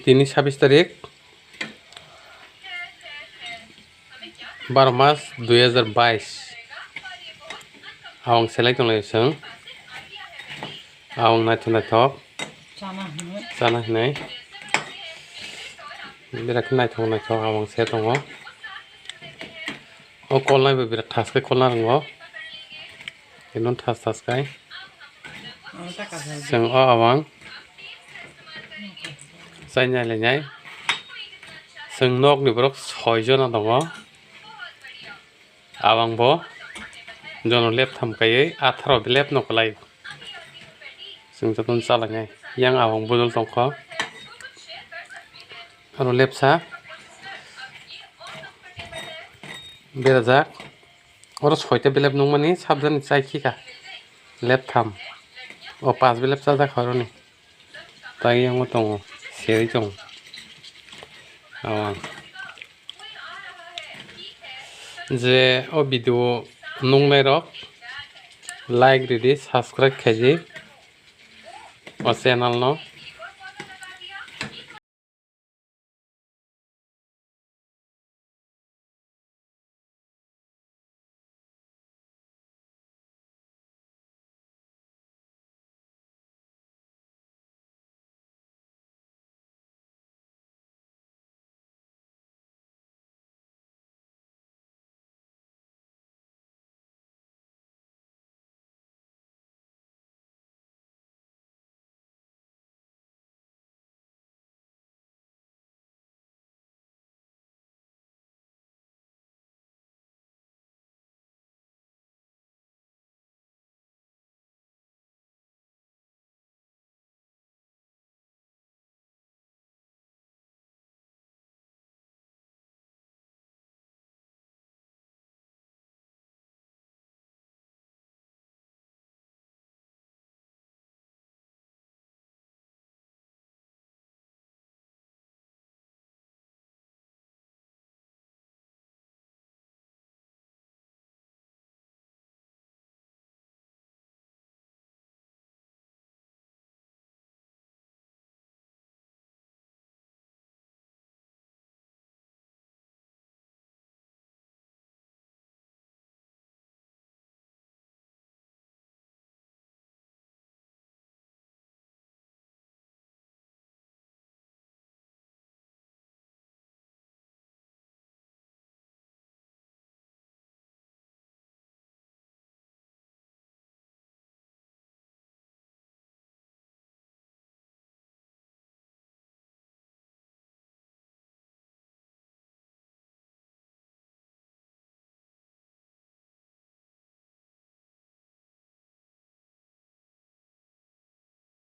তিনি 26 তারিখ 12 মাস 2022 awang selai tonglai sung awang naithok chana hinai birak naithok awang se tongo o kolnai bo birak thaskai kolna rongo enon thaskai sung o awang sainai lenai sung nok ni borok 6 jona tongo awang bo jono lep thamkai 18 lep noklai sung jatun chalangai yang awang bodol tongkho aro lepsa berajak oro 6ta belep nongmani sabjani chaikika lep tham o 5 belep chajak horoni tai yang tongo seri tong awang je o video nonglai rok like redi subscribe khaiji o channel no